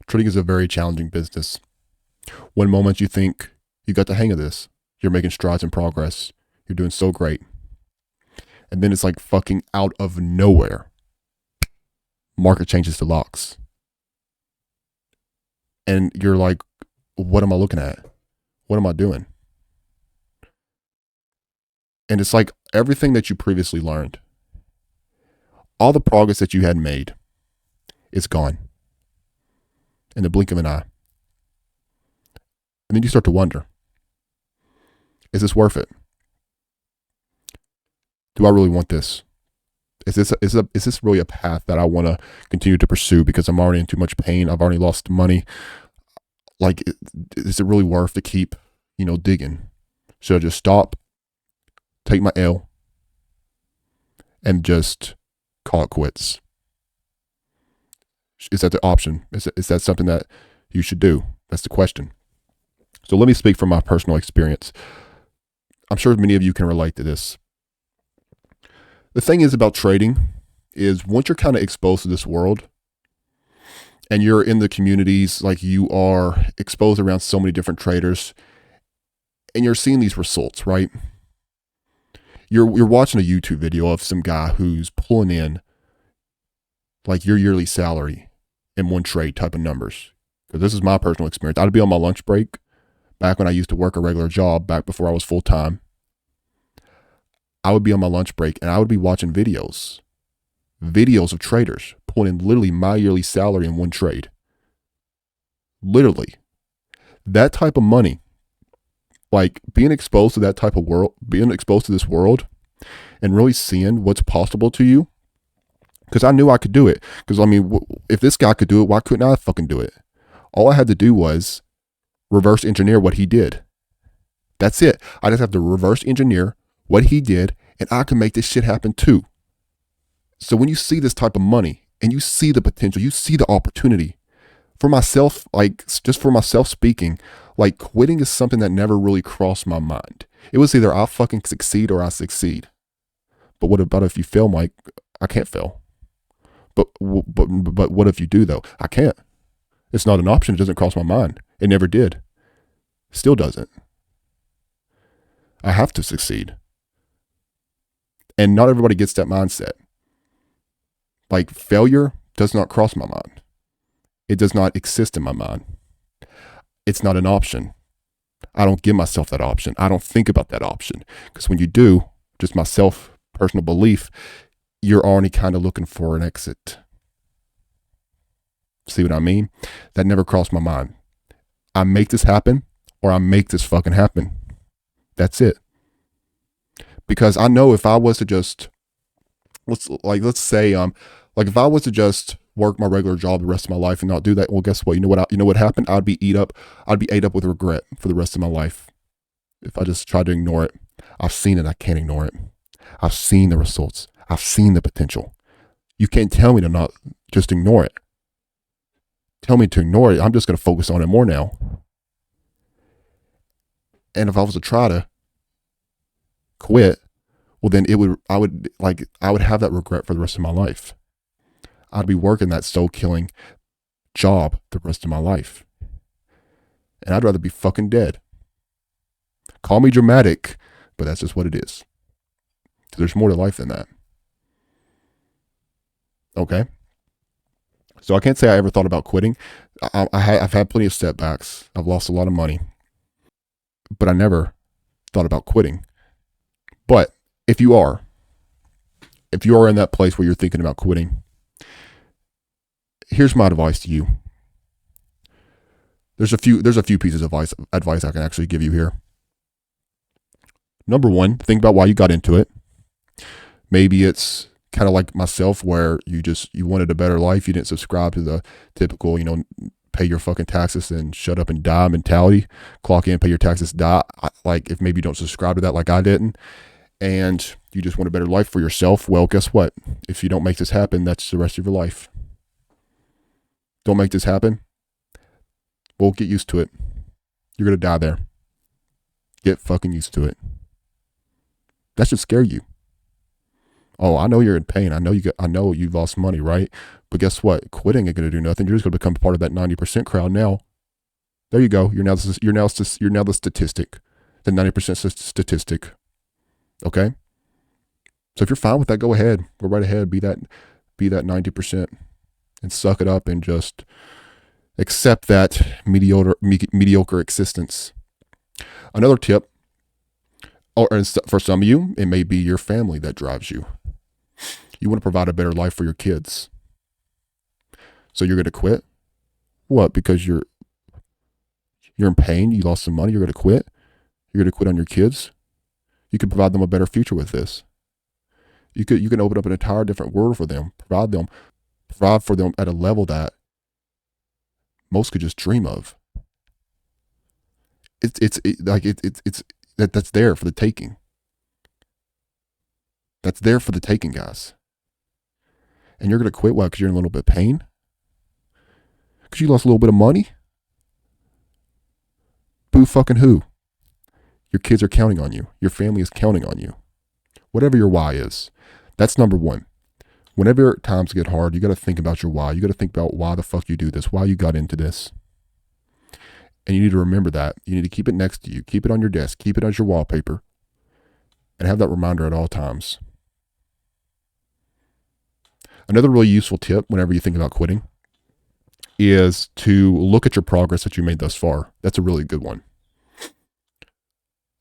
Trading is a very challenging business. One moment you think you got the hang of this, you're making strides in progress, you're doing so great. And then it's like fucking out of nowhere, market changes the locks. And you're like, what am I looking at? What am I doing? And it's like everything that you previously learned, all the progress that you had made, it's gone in the blink of an eye. And then you start to wonder, is this worth it? Do I really want this? Is this really a path that I want to continue to pursue because I'm already in too much pain? I've already lost money. Like, is it really worth to keep, digging? Should I just stop, take my L, and just call it quits? Is that the option? Is that something that you should do? That's the question. So let me speak from my personal experience. I'm sure many of you can relate to this. The thing is about trading is once you're kind of exposed to this world and you're in the communities, like you are exposed around so many different traders and you're seeing these results, right? You're watching a YouTube video of some guy who's pulling in like your yearly salary in one trade type of numbers. Because this is my personal experience. I'd be on my lunch break back when I used to work a regular job back before I was full time. I would be on my lunch break and I would be watching videos of traders pulling in literally my yearly salary in one trade. Literally. That type of money, like being exposed to that type of world, being exposed to this world and really seeing what's possible to you. Because I knew I could do it. Because, if this guy could do it, why couldn't I fucking do it? All I had to do was reverse engineer what he did. That's it. I just have to reverse engineer what he did, and I can make this shit happen too. So when you see this type of money and you see the potential, you see the opportunity, for myself, like just for myself speaking, like quitting is something that never really crossed my mind. It was either I fucking succeed or I succeed. But what about if you fail, Mike? I can't fail. But what if you do though? I can't. It's not an option. It doesn't cross my mind. It never did. Still doesn't. I have to succeed. And not everybody gets that mindset. Like failure does not cross my mind. It does not exist in my mind. It's not an option. I don't give myself that option. I don't think about that option. Because when you do, just my personal belief, you're already kind of looking for an exit. See what I mean? That never crossed my mind. I make this happen or I make this fucking happen. That's it. Because I know if I was to just, let's say, if I was to just work my regular job the rest of my life and not do that, well, guess what? You know what happened? I'd be ate up with regret for the rest of my life if I just tried to ignore it. I've seen it. I can't ignore it. I've seen the results. I've seen the potential. You can't tell me to not just ignore it. Tell me to ignore it. I'm just going to focus on it more now. And if I was to try to quit, well, then I would have that regret for the rest of my life. I'd be working that soul killing job the rest of my life. And I'd rather be fucking dead. Call me dramatic, but that's just what it is. There's more to life than that. Okay. So I can't say I ever thought about quitting. I've had plenty of setbacks. I've lost a lot of money, but I never thought about quitting. But if you are in that place where you're thinking about quitting, here's my advice to you. There's a few pieces of advice I can actually give you here. Number one, think about why you got into it. Maybe it's kind of like myself where you wanted a better life. You didn't subscribe to the typical, pay your fucking taxes and shut up and die mentality. Clock in, pay your taxes, die. Like if maybe you don't subscribe to that like I didn't, and you just want a better life for yourself, well, guess what? If you don't make this happen, that's the rest of your life. Don't make this happen, well, get used to it. You're going to die there. Get fucking used to it. That should scare you. Oh, I know you're in pain. I know you've lost money, right? But guess what? Quitting ain't going to do nothing. You're just going to become part of that 90% crowd now. There you go. You're now the statistic, the 90% statistic. Okay? So if you're fine with that, go ahead. Go right ahead. Be that 90% and suck it up and just accept that mediocre existence. Another tip, or for some of you, it may be your family that drives you. You want to provide a better life for your kids. So you're going to quit? What? Because you're in pain, you lost some money, you're going to quit? You're going to quit on your kids? You can provide them a better future with this. You can open up an entire different world for them, provide for them at a level that most could just dream of. That's there for the taking. That's there for the taking, guys. And you're going to quit, why? Because you're in a little bit of pain? Because you lost a little bit of money? Boo fucking who? Your kids are counting on you. Your family is counting on you. Whatever your why is. That's number one. Whenever times get hard, you got to think about your why. You got to think about why the fuck you do this, why you got into this. And you need to remember that. You need to keep it next to you. Keep it on your desk. Keep it as your wallpaper. And have that reminder at all times. Another really useful tip whenever you think about quitting is to look at your progress that you made thus far. That's a really good one.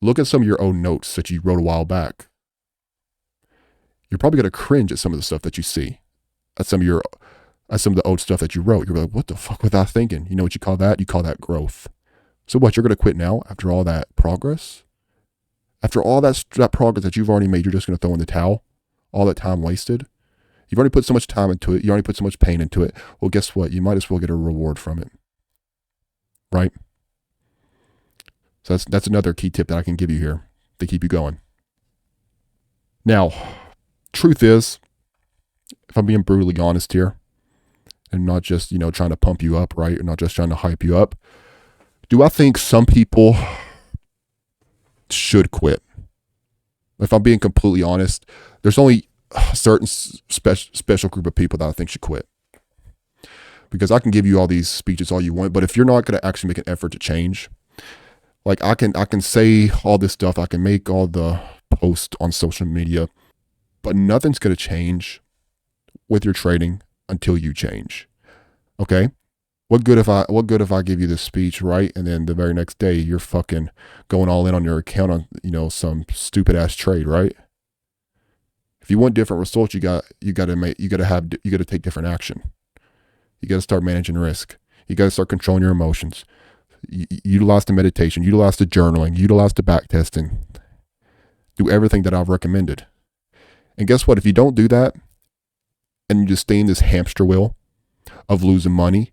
Look at some of your own notes that you wrote a while back. You're probably going to cringe at some of the stuff that you see, at some of the old stuff that you wrote. You're like, what the fuck was I thinking? You know what you call that? You call that growth. So what, you're going to quit now after all that progress? After all that progress that you've already made, you're just going to throw in the towel? All that time wasted? You've already put so much time into it. You already put so much pain into it. Well, guess what? You might as well get a reward from it. Right? So that's another key tip that I can give you here to keep you going. Now, truth is, if I'm being brutally honest here, and not just, trying to pump you up, right? Or not just trying to hype you up. Do I think some people should quit? If I'm being completely honest, there's only a certain special group of people that I think should quit. Because I can give you all these speeches all you want, but if you're not going to actually make an effort to change, like I can say all this stuff, I can make all the posts on social media, but nothing's going to change with your trading until you change. Okay? What good if I give you this speech, right? And then the very next day you're fucking going all in on your account on, some stupid ass trade, right? If you want different results, you got to take different action. You got to start managing risk. You got to start controlling your emotions. Utilize the meditation, utilize the journaling, utilize the back testing. Do everything that I've recommended. And guess what? If you don't do that and you just stay in this hamster wheel of losing money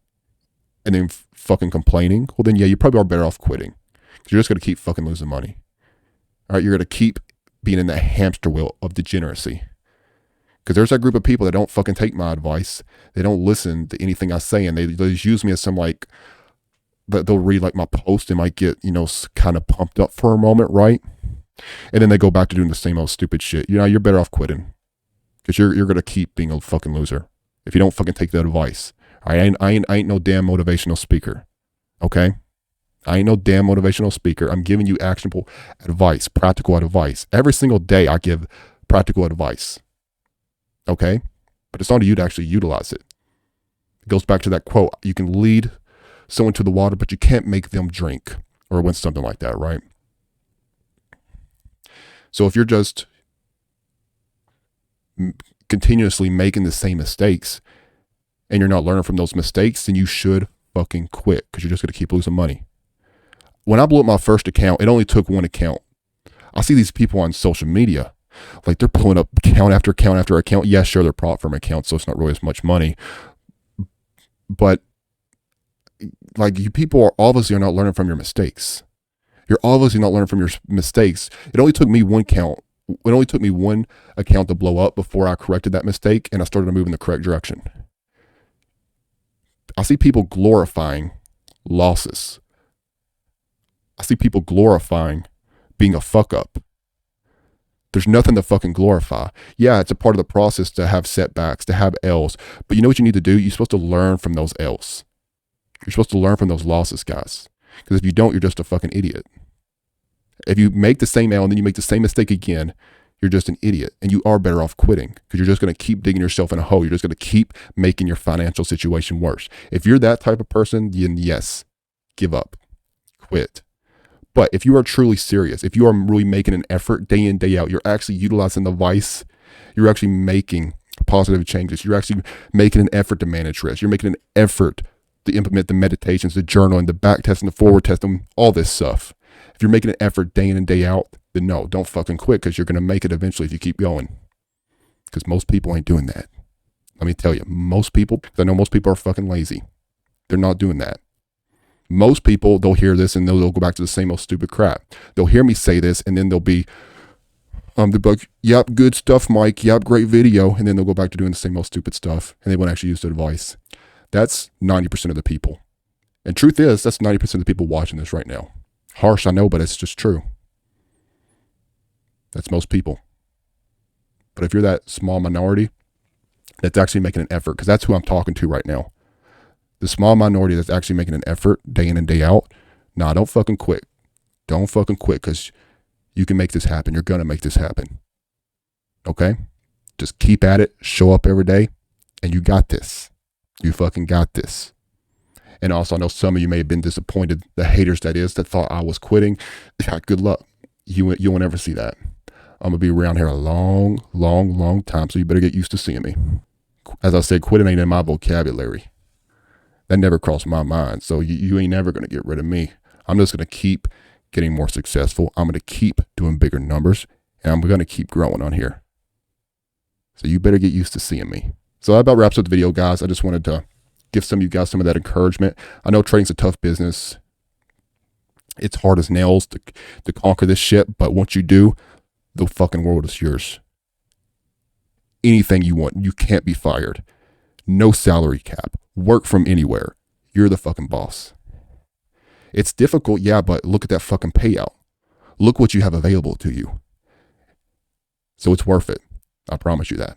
and then fucking complaining, well then, yeah, you probably are better off quitting. Because you're just going to keep fucking losing money. All right, you're going to keep being in that hamster wheel of degeneracy. Because there's that group of people that don't fucking take my advice. They don't listen to anything I say, and they just use me as some they'll read my post and might get, kind of pumped up for a moment, right? And then they go back to doing the same old stupid shit. You're better off quitting. Because you're going to keep being a fucking loser if you don't fucking take that advice. I ain't no damn motivational speaker. Okay? I ain't no damn motivational speaker. I'm giving you actionable advice, practical advice. Every single day I give practical advice. Okay? But it's on to you to actually utilize it. It goes back to that quote, you can lead someone to the water, but you can't make them drink, or win something like that, right? So if you're just continuously making the same mistakes and you're not learning from those mistakes, then you should fucking quit, because you're just going to keep losing money. When I blew up my first account, it only took one account. I see these people on social media, they're pulling up account after account after account. Yeah, sure, they're profit from accounts, so it's not really as much money. But you people are obviously not learning from your mistakes. You're obviously not learning from your mistakes. It only took me one account to blow up before I corrected that mistake and I started to move in the correct direction. I see people glorifying losses. I see people glorifying being a fuck up. There's nothing to fucking glorify. Yeah, it's a part of the process to have setbacks, to have L's. But you know what you need to do? You're supposed to learn from those L's. You're supposed to learn from those losses, guys. Because if you don't, you're just a fucking idiot. If you make the same L and then you make the same mistake again, you're just an idiot. And you are better off quitting because you're just going to keep digging yourself in a hole. You're just going to keep making your financial situation worse. If you're that type of person, then yes, give up, quit. But if you are truly serious, if you are really making an effort day in, day out, you're actually utilizing the vice, you're actually making positive changes. You're actually making an effort to manage risk. You're making an effort to implement the meditations, the journaling, the back testing, the forward testing, all this stuff. If you're making an effort day in and day out, then no, don't fucking quit because you're going to make it eventually if you keep going. Because most people ain't doing that. Let me tell you, most people, because I know most people are fucking lazy. They're not doing that. Most people, they'll hear this and they'll go back to the same old stupid crap. They'll hear me say this and then they'll be like, yep, good stuff, Mike. Yep, great video. And then they'll go back to doing the same old stupid stuff and they won't actually use the advice. That's 90% of the people. And truth is, that's 90% of the people watching this right now. Harsh, I know, but it's just true. That's most people. But if you're that small minority that's actually making an effort, because that's who I'm talking to right now. The small minority that's actually making an effort day in and day out, nah, don't fucking quit. Don't fucking quit because you can make this happen. You're going to make this happen. Okay? Just keep at it. Show up every day. And you got this. You fucking got this. And also, I know some of you may have been disappointed. The haters, that is, that thought I was quitting. Yeah, good luck. You won't ever see that. I'm going to be around here a long, long, long time. So you better get used to seeing me. As I said, quitting ain't in my vocabulary. That never crossed my mind. So you ain't never going to get rid of me. I'm just going to keep getting more successful. I'm going to keep doing bigger numbers. And I'm going to keep growing on here. So you better get used to seeing me. So that about wraps up the video, guys. I just wanted to give some of you guys some of that encouragement. I know trading's a tough business. It's hard as nails to conquer this shit. But once you do, the fucking world is yours. Anything you want. You can't be fired. No salary cap. Work from anywhere. You're the fucking boss. It's difficult, yeah, but look at that fucking payout. Look what you have available to you. So it's worth it. I promise you that.